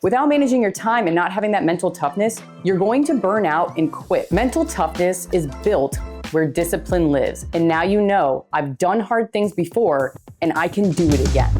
Without managing your time and not having that mental toughness, you're going to burn out and quit. Mental toughness is built where discipline lives. And now you know I've done hard things before and I can do it again.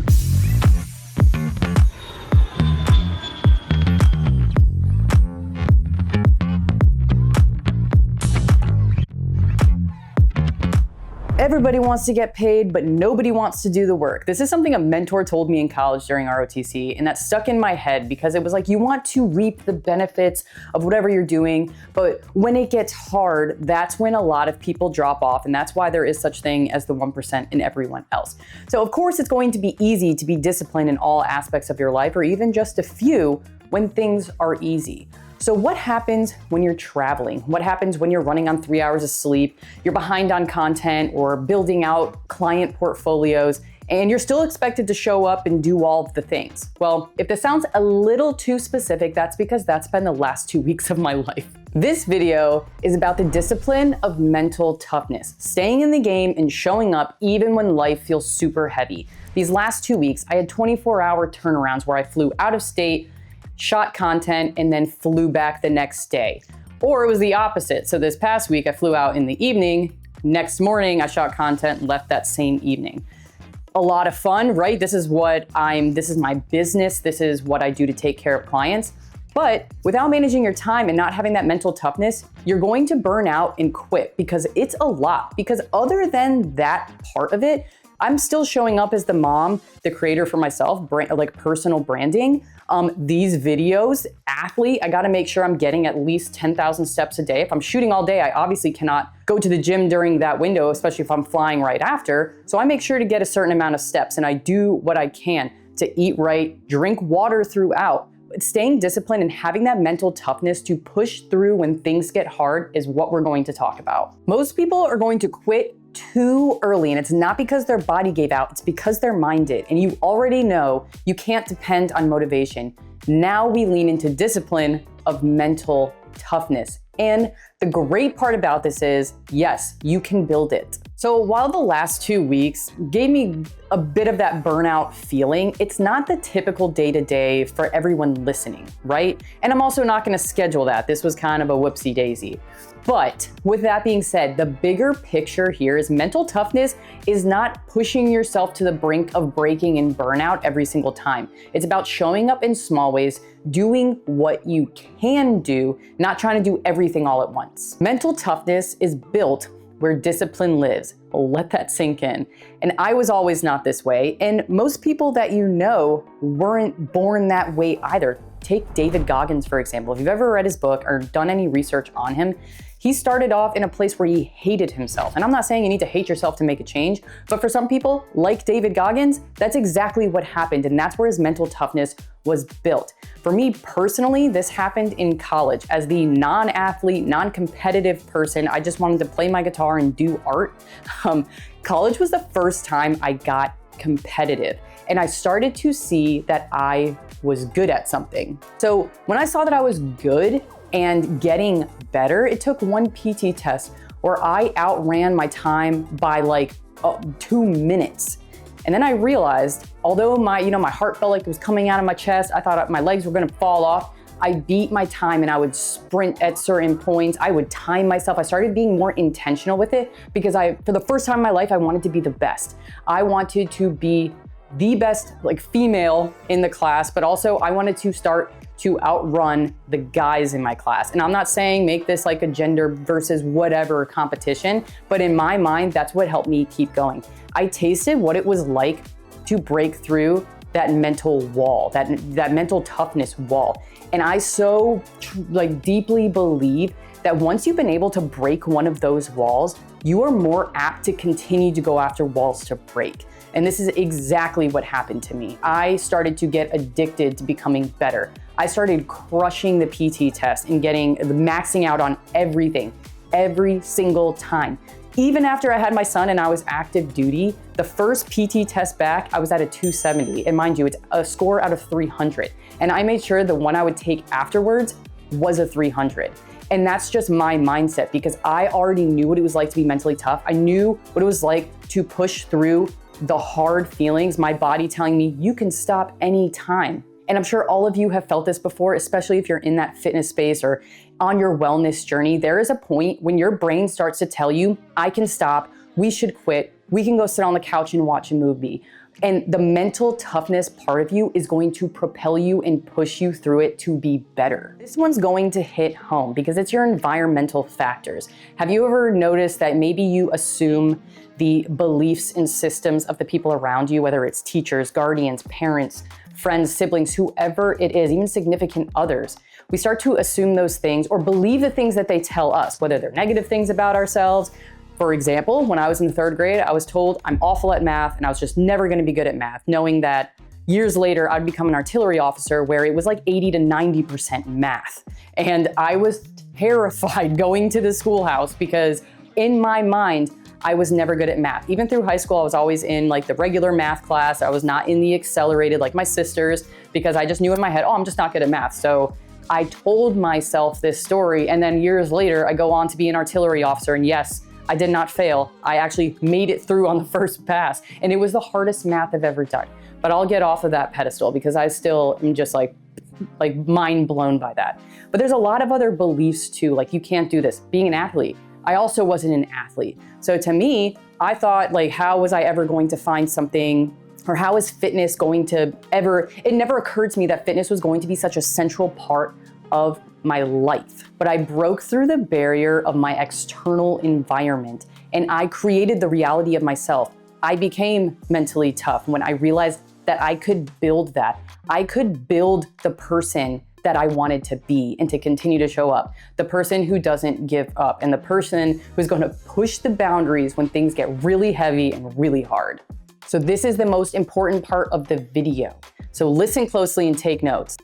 Everybody wants to get paid, but nobody wants to do the work. This is something a mentor told me in college during ROTC, and that stuck in my head because it was like, you want to reap the benefits of whatever you're doing, but when it gets hard, that's when a lot of people drop off, and that's why there is such thing as the 1% in everyone else. So of course, it's going to be easy to be disciplined in all aspects of your life, or even just a few when things are easy. So what happens when you're traveling? What happens when you're running on 3 hours of sleep, you're behind on content or building out client portfolios, and you're still expected to show up and do all of the things? Well, if this sounds a little too specific, that's because that's been the last 2 weeks of my life. This video is about the discipline of mental toughness, staying in the game and showing up even when life feels super heavy. These last 2 weeks, I had 24-hour turnarounds where I flew out of state, shot content, and then flew back the next day. Or it was the opposite. So this past week, I flew out in the evening. Next morning, I shot content and left that same evening. A lot of fun, right? This is my business. This is what I do to take care of clients. But without managing your time and not having that mental toughness, you're going to burn out and quit because it's a lot. Because other than that part of it, I'm still showing up as the mom, the creator for myself, like personal branding. These videos, athlete, I gotta make sure I'm getting at least 10,000 steps a day. If I'm shooting all day, I obviously cannot go to the gym during that window, especially if I'm flying right after. So I make sure to get a certain amount of steps, and I do what I can to eat right, drink water throughout. But staying disciplined and having that mental toughness to push through when things get hard is what we're going to talk about. Most people are going to quit too early, and it's not because their body gave out, it's because their mind did. And you already know you can't depend on motivation. Now we lean into discipline of mental toughness. And the great part about this is, yes, you can build it. So while the last 2 weeks gave me a bit of that burnout feeling, it's not the typical day-to-day for everyone listening, right? And I'm also not gonna schedule that. This was kind of a whoopsie daisy. But with that being said, the bigger picture here is mental toughness is not pushing yourself to the brink of breaking and burnout every single time. It's about showing up in small ways, doing what you can do, not trying to do everything all at once. Mental toughness is built where discipline lives. Let that sink in. And I was always not this way. And most people that you know weren't born that way either. Take David Goggins, for example. If you've ever read his book or done any research on him, he started off in a place where he hated himself. And I'm not saying you need to hate yourself to make a change, but for some people, like David Goggins, that's exactly what happened. And that's where his mental toughness was built. For me personally, this happened in college. As the non-athlete, non-competitive person, I just wanted to play my guitar and do art. College was the first time I got competitive. And I started to see that I was good at something. So when I saw that I was good and getting better, it took one PT test where I outran my time by like 2 minutes. And then I realized, although my heart felt like it was coming out of my chest, I thought my legs were gonna fall off, I beat my time and I would sprint at certain points. I would time myself. I started being more intentional with it because for the first time in my life, I wanted to be the best. I wanted to be the best like female in the class, but also I wanted to start to outrun the guys in my class. And I'm not saying make this like a gender versus whatever competition, but in my mind, that's what helped me keep going. I tasted what it was like to break through that mental wall, that mental toughness wall. And I so deeply believe that once you've been able to break one of those walls, you are more apt to continue to go after walls to break. And this is exactly what happened to me. I started to get addicted to becoming better. I started crushing the PT test and maxing out on everything, every single time. Even after I had my son and I was active duty, the first PT test back, I was at a 270. And mind you, it's a score out of 300. And I made sure the one I would take afterwards was a 300. And that's just my mindset because I already knew what it was like to be mentally tough. I knew what it was like to push through the hard feelings, my body telling me, you can stop anytime. And I'm sure all of you have felt this before, especially if you're in that fitness space or on your wellness journey. There is a point when your brain starts to tell you, I can stop, we should quit, we can go sit on the couch and watch a movie. And the mental toughness part of you is going to propel you and push you through it to be better. This one's going to hit home because it's your environmental factors. Have you ever noticed that maybe you assume the beliefs and systems of the people around you, whether it's teachers, guardians, parents, friends, siblings, whoever it is, even significant others, we start to assume those things or believe the things that they tell us, whether they're negative things about ourselves. For example, when I was in the 3rd grade, I was told I'm awful at math and I was just never gonna be good at math, knowing that years later I'd become an artillery officer where it was like 80 to 90% math. And I was terrified going to the schoolhouse because in my mind, I was never good at math. Even through high school, I was always in like the regular math class. I was not in the accelerated like my sisters because I just knew in my head, oh, I'm just not good at math. So I told myself this story, and then years later, I go on to be an artillery officer, and yes, I did not fail. I actually made it through on the first pass, and it was the hardest math I've ever done. But I'll get off of that pedestal because I still am just like mind blown by that. But there's a lot of other beliefs too, like you can't do this. Being an athlete, I also wasn't an athlete. So to me, I thought like, how was I ever going to find something, or how is fitness going to ever, it never occurred to me that fitness was going to be such a central part of my life. But I broke through the barrier of my external environment and I created the reality of myself. I became mentally tough when I realized that I could build that. I could build the person that I wanted to be and to continue to show up. The person who doesn't give up and the person who's going to push the boundaries when things get really heavy and really hard. So this is the most important part of the video. So listen closely and take notes.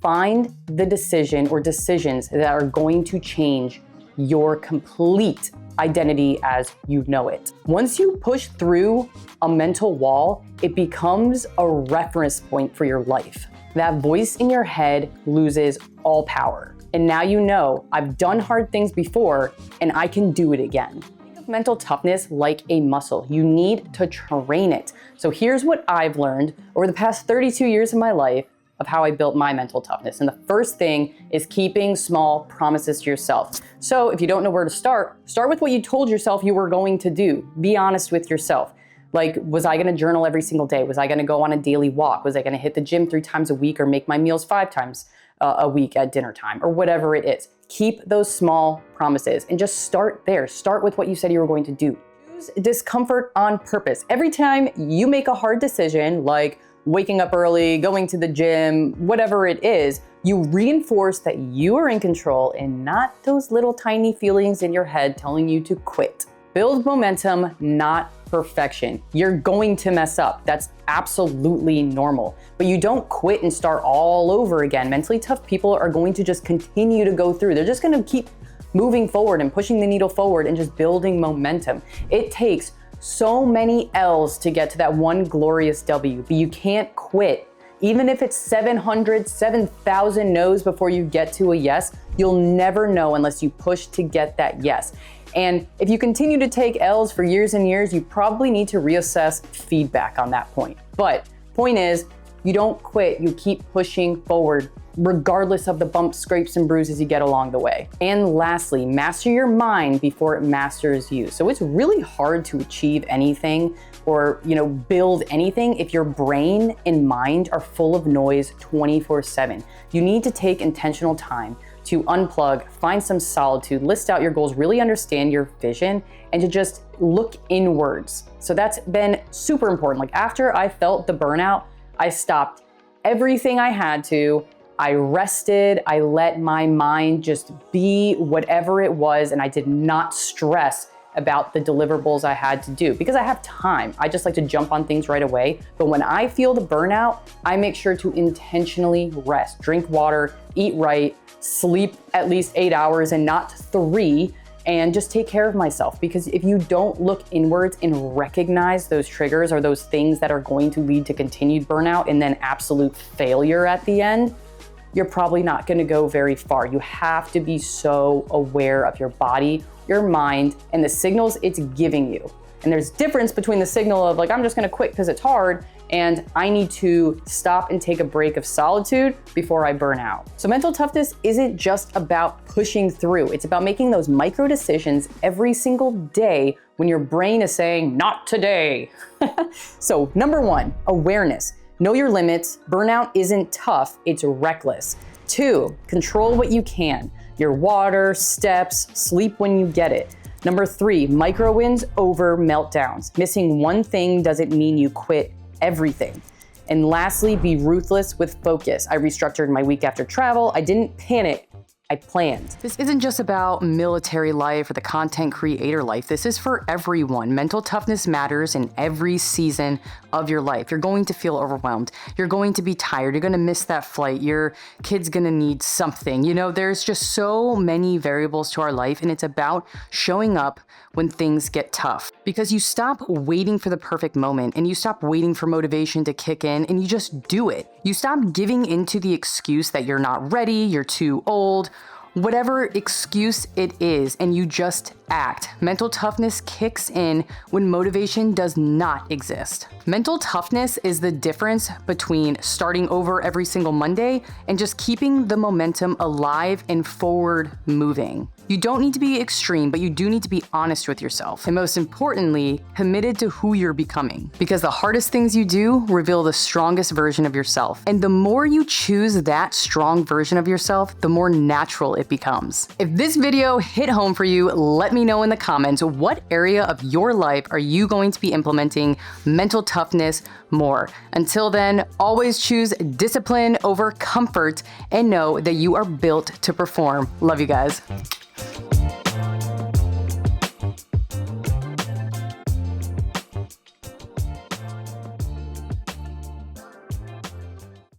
Find the decision or decisions that are going to change your complete identity as you know it. Once you push through a mental wall, it becomes a reference point for your life. That voice in your head loses all power. And now you know, I've done hard things before and I can do it again. Think of mental toughness like a muscle. You need to train it. So here's what I've learned over the past 32 years of my life of how I built my mental toughness. And the first thing is keeping small promises to yourself. So if you don't know where to start with what you told yourself you were going to do. Be honest with yourself. Like, was I gonna journal every single day? Was I gonna go on a daily walk? Was I gonna hit the gym 3 times a week or make my meals 5 times a week at dinner time or whatever it is? Keep those small promises and just start there. Start with what you said you were going to do. Choose discomfort on purpose. Every time you make a hard decision, like waking up early, going to the gym, whatever it is, you reinforce that you are in control and not those little tiny feelings in your head telling you to quit. Build momentum, not perfection. You're going to mess up. That's absolutely normal. But you don't quit and start all over again. Mentally tough people are going to just continue to go through. They're just going to keep moving forward and pushing the needle forward and just building momentum. It takes so many L's to get to that one glorious W, but you can't quit. Even if it's 7,000 no's before you get to a yes, you'll never know unless you push to get that yes. And if you continue to take L's for years and years, you probably need to reassess feedback on that point. But point is, you don't quit, you keep pushing forward, regardless of the bumps, scrapes, and bruises you get along the way. And lastly, master your mind before it masters you. So it's really hard to achieve anything or, build anything if your brain and mind are full of noise 24/7. You need to take intentional time to unplug, find some solitude, list out your goals, really understand your vision, and to just look inwards. So that's been super important. Like after I felt the burnout, I stopped everything I had to. I rested, I let my mind just be whatever it was, and I did not stress about the deliverables I had to do because I have time. I just like to jump on things right away. But when I feel the burnout, I make sure to intentionally rest, drink water, eat right, sleep at least 8 hours and not 3, and just take care of myself. Because if you don't look inwards and recognize those triggers or those things that are going to lead to continued burnout and then absolute failure at the end, you're probably not gonna go very far. You have to be so aware of your body, your mind, and the signals it's giving you. And there's difference between the signal of like, I'm just gonna quit because it's hard, and I need to stop and take a break of solitude before I burn out. So mental toughness isn't just about pushing through. It's about making those micro decisions every single day when your brain is saying, not today. So number 1, awareness. Know your limits. Burnout isn't tough, it's reckless. 2, control what you can. Your water, steps, sleep when you get it. Number 3, micro wins over meltdowns. Missing one thing doesn't mean you quit everything. And lastly, be ruthless with focus. I restructured my week after travel. I didn't panic. I planned. This isn't just about military life or the content creator life. This is for everyone. Mental toughness matters in every season of your life. You're going to feel overwhelmed. You're going to be tired. You're going to miss that flight. Your kid's going to need something. You know, there's just so many variables to our life, and it's about showing up when things get tough. Because you stop waiting for the perfect moment, and you stop waiting for motivation to kick in, and you just do it. You stop giving into the excuse that you're not ready, you're too old, whatever excuse it is, and you just act. Mental toughness kicks in when motivation does not exist. Mental toughness is the difference between starting over every single Monday and just keeping the momentum alive and forward moving. You don't need to be extreme, but you do need to be honest with yourself. And most importantly, committed to who you're becoming. Because the hardest things you do reveal the strongest version of yourself. And the more you choose that strong version of yourself, the more natural it becomes. If this video hit home for you, let me know in the comments, what area of your life are you going to be implementing mental toughness more? Until then, always choose discipline over comfort and know that you are built to perform. Love you guys.